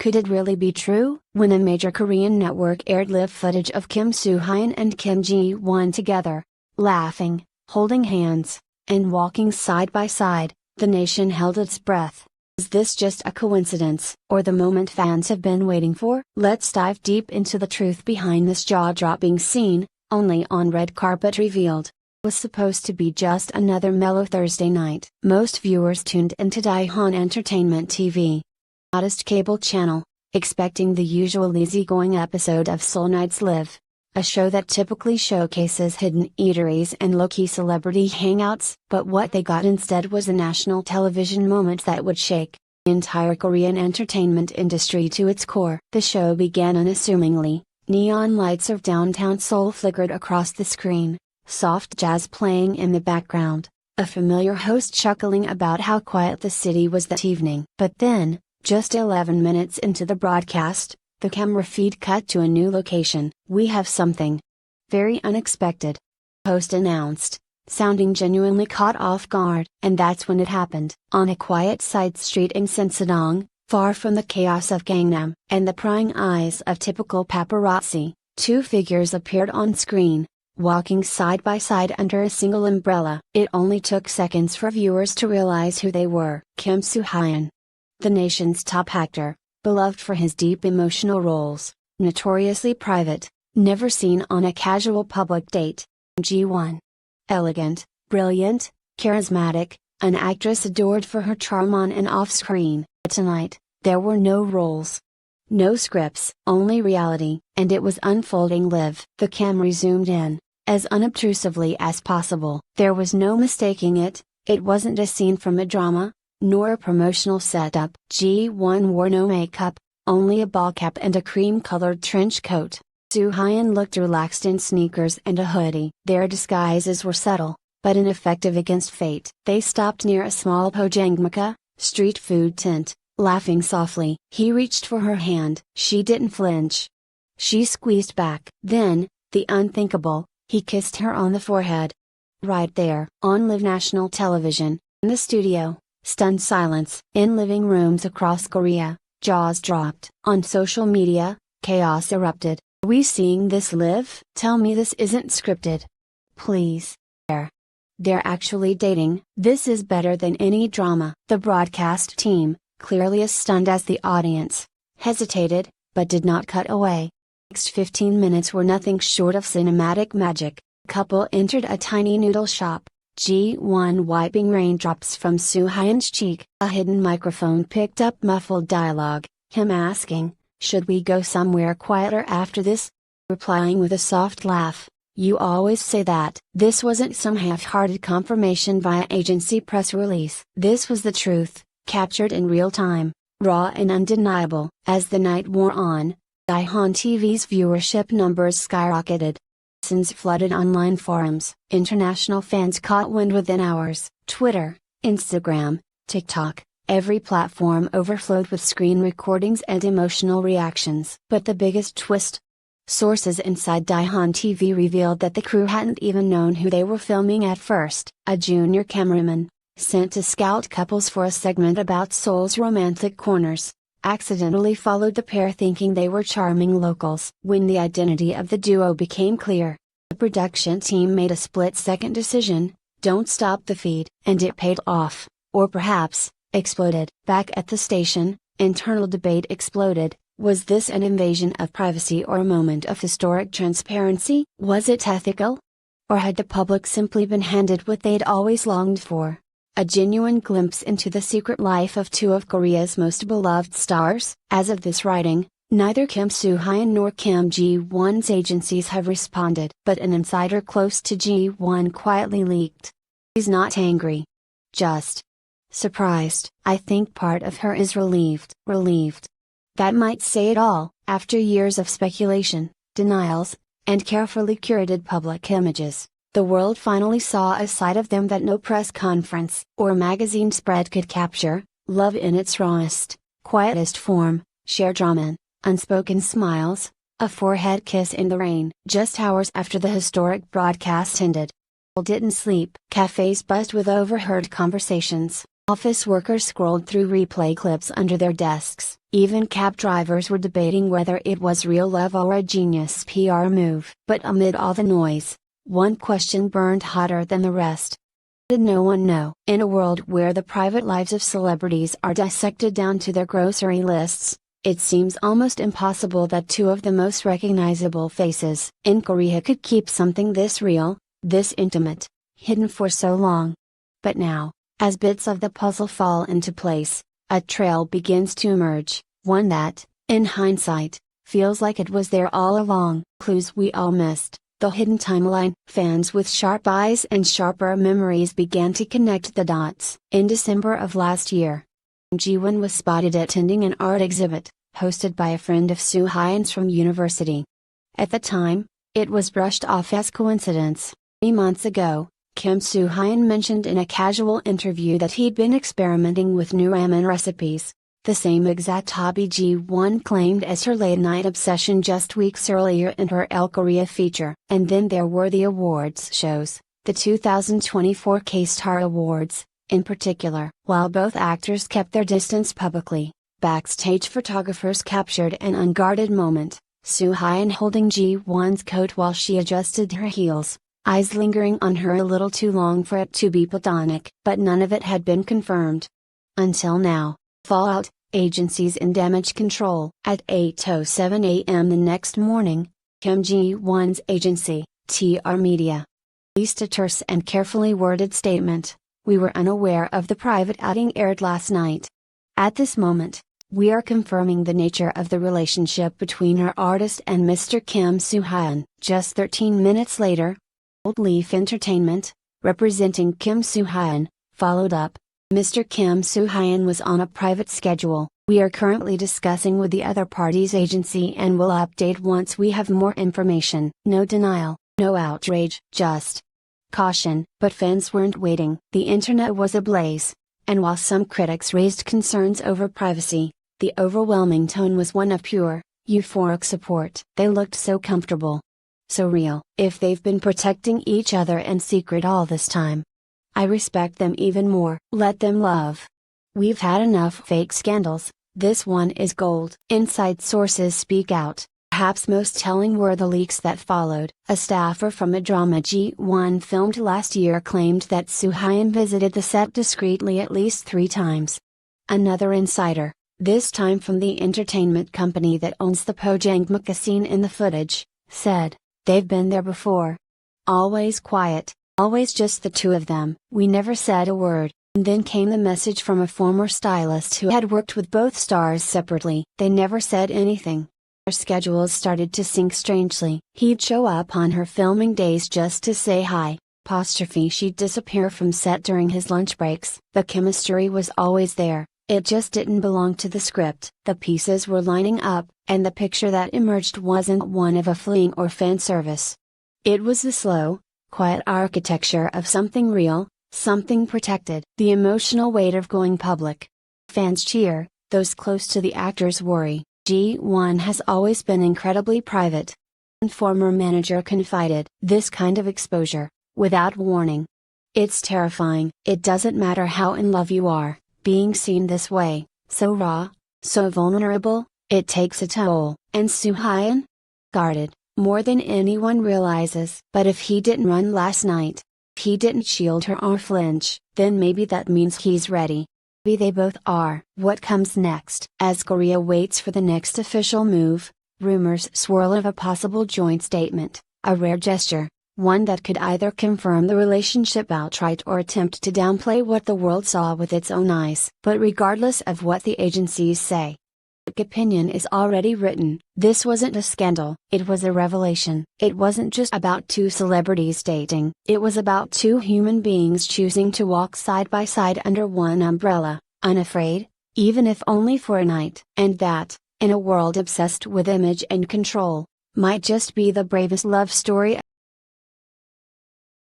Could it really be true? When a major Korean network aired live footage of Soo Hyun and Kim Ji-won together, laughing, holding hands, and walking side by side, the nation held its breath. Is this just a coincidence, or the moment fans have been waiting for? Let's dive deep into the truth behind this jaw-dropping scene, only on red carpet revealed. It was supposed to be just another mellow Thursday night. Most viewers tuned into Daehan Entertainment TV, hottest cable channel, expecting the usual easygoing episode of Seoul Nights Live, a show that typically showcases hidden eateries and low-key celebrity hangouts. But what they got instead was a national television moment that would shake the entire Korean entertainment industry to its core. The show began unassumingly. Neon lights of downtown Seoul flickered across the screen, soft jazz playing in the background, a familiar host chuckling about how quiet the city was that evening. But then, just 11 minutes into the broadcast, the camera feed cut to a new location. "We have something very unexpected," host announced, sounding genuinely caught off guard. And that's when it happened. On a quiet side street in Sansadong, far from the chaos of Gangnam and the prying eyes of typical paparazzi, two figures appeared on screen, walking side by side under a single umbrella. It only took seconds for viewers to realize who they were. Soo Hyun, the nation's top actor, beloved for his deep emotional roles, notoriously private, never seen on a casual public date. Ji-won, elegant, brilliant, charismatic, an actress adored for her charm on and off screen. Tonight, there were no roles, no scripts, only reality, and it was unfolding live. The camera zoomed in, as unobtrusively as possible. There was no mistaking it. It wasn't a scene from a drama, nor a promotional setup. Ji-won wore no makeup, only a ball cap and a cream-colored trench coat. Soo Hyun looked relaxed in sneakers and a hoodie. Their disguises were subtle, but ineffective against fate. They stopped near a small pojangmaka, street food tent, laughing softly. He reached for her hand. She didn't flinch. She squeezed back. Then, the unthinkable, he kissed her on the forehead. Right there. On live national television, in the studio, stunned silence. In living rooms across Korea, jaws dropped. On social media, chaos erupted. Are we seeing this live? Tell me this isn't scripted. Please. They're actually dating. This is better than any drama. The broadcast team, clearly as stunned as the audience, hesitated, but did not cut away. Next 15 minutes were nothing short of cinematic magic. Couple entered a tiny noodle shop, Ji-won wiping raindrops from Soo Hyun's cheek. A hidden microphone picked up muffled dialogue, him asking, "Should we go somewhere quieter after this?" Replying with a soft laugh, "You always say that." This wasn't some half-hearted confirmation via agency press release. This was the truth, captured in real time, raw and undeniable. As the night wore on, Daehan TV's viewership numbers skyrocketed. Netizens flooded online forums. International fans caught wind within hours. Twitter, Instagram, TikTok, every platform overflowed with screen recordings and emotional reactions. But the biggest twist? Sources inside Daehan TV revealed that the crew hadn't even known who they were filming at first. A junior cameraman, sent to scout couples for a segment about Seoul's romantic corners, accidentally followed the pair thinking they were charming locals. When the identity of the duo became clear, the production team made a split-second decision: don't stop the feed. And it paid off, or perhaps, exploded. Back at the station, internal debate exploded. Was this an invasion of privacy or a moment of historic transparency? Was it ethical? Or had the public simply been handed what they'd always longed for? A genuine glimpse into the secret life of two of Korea's most beloved stars? As of this writing, neither Soo Hyun nor Kim Ji-won's agencies have responded. But an insider close to Ji-won quietly leaked: "He's not angry. Just surprised." I think part of her is relieved. Relieved. That might say it all. After years of speculation, denials, and carefully curated public images, the world finally saw a side of them that no press conference or magazine spread could capture: love in its rawest, quietest form, shared drama, unspoken smiles, a forehead kiss in the rain. Just hours after the historic broadcast ended, people didn't sleep. Cafes buzzed with overheard conversations. Office workers scrolled through replay clips under their desks. Even cab drivers were debating whether it was real love or a genius PR move. But amid all the noise, one question burned hotter than the rest. Did no one know? In a world where the private lives of celebrities are dissected down to their grocery lists, it seems almost impossible that two of the most recognizable faces in Korea could keep something this real, this intimate, hidden for so long. But now, as bits of the puzzle fall into place, a trail begins to emerge, one that, in hindsight, feels like it was there all along. Clues we all missed, the hidden timeline. Fans with sharp eyes and sharper memories began to connect the dots. In December of last year, Ji-won was spotted attending an art exhibit, hosted by a friend of Soo Hyun's from university. At the time, it was brushed off as coincidence. 3 months ago, Kim Soo Hyun mentioned in a casual interview that he'd been experimenting with new ramen recipes, the same exact hobby Ji-won claimed as her late-night obsession just weeks earlier in her El Korea feature. And then there were the awards shows, the 2024 K-Star Awards, in particular. While both actors kept their distance publicly, backstage photographers captured an unguarded moment, Soo Hyun holding Ji-won's coat while she adjusted her heels, eyes lingering on her a little too long for it to be platonic. But none of it had been confirmed. Until now. Fallout, agencies in damage control. At 8:07 a.m. the next morning, Kim Ji-won's agency, TR Media, released a terse and carefully worded statement. We were unaware of the private outing aired last night. At this moment, we are confirming the nature of the relationship between our artist and Mr. Kim Soo Hyun. Just 13 minutes later, Gold Leaf Entertainment, representing Kim Soo Hyun, followed up. Mr. Kim Soo Hyun was on a private schedule. We are currently discussing with the other party's agency and will update once we have more information. No denial, no outrage, just caution. But fans weren't waiting. The internet was ablaze, and while some critics raised concerns over privacy, the overwhelming tone was one of pure, euphoric support. They looked so comfortable. So real. If they've been protecting each other in secret all this time, I respect them even more. Let them love. We've had enough fake scandals, this one is gold. Inside sources speak out. Perhaps most telling were the leaks that followed. A staffer from a drama Ji-won filmed last year claimed that Soo Hyun visited the set discreetly at least 3 times. Another insider, this time from the entertainment company that owns the Pojangmukha scene in the footage, said, they've been there before. Always quiet, always just the two of them. We never said a word. And then came the message from a former stylist who had worked with both stars separately. They never said anything. Their schedules started to sync strangely. He'd show up on her filming days just to say hi. She'd disappear from set during his lunch breaks. The chemistry was always there. It just didn't belong to the script. The pieces were lining up, and the picture that emerged wasn't one of a fleeing or fan service. It was the slow, quiet architecture of something real, something protected. The emotional weight of going public. Fans cheer, those close to the actors worry. Ji-won has always been incredibly private. And former manager confided, this kind of exposure, without warning. It's terrifying. It doesn't matter how in love you are. Being seen this way, so raw, so vulnerable, it takes a toll. And Soo Hyun? Guarded, more than anyone realizes. But if he didn't run last night, if he didn't shield her or flinch, then maybe that means he's ready. Maybe they both are. What comes next? As Korea waits for the next official move, rumors swirl of a possible joint statement, a rare gesture. One that could either confirm the relationship outright or attempt to downplay what the world saw with its own eyes. But regardless of what the agencies say, public opinion is already written. This wasn't a scandal. It was a revelation. It wasn't just about two celebrities dating. It was about two human beings choosing to walk side by side under one umbrella, unafraid, even if only for a night. And that, in a world obsessed with image and control, might just be the bravest love story